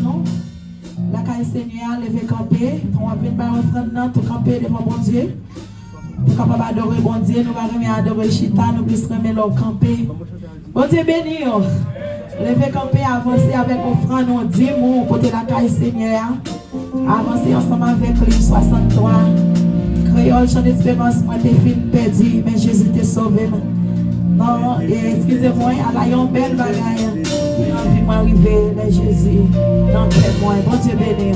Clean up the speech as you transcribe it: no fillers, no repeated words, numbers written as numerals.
non? La caille Seigneur, lever camper, on va venir par offrande, tout camper devant bon Dieu. Nous sommes capables d'adorer bon Dieu, nous allons adorer Chita, nous puissions remettre leur camper. Bon Dieu béni. Lever camper, avancer avec offrande, nous disons, côté la caille Seigneur. Avancer ensemble avec lui, 63. Créole, chant d'espérance, moi t'es fini perdu, mais Jésus t'a sauvé. Non, excusez-moi, elle a une belle bagaille. Moi arriver, Jésus, dans le moi. Bon Dieu béni.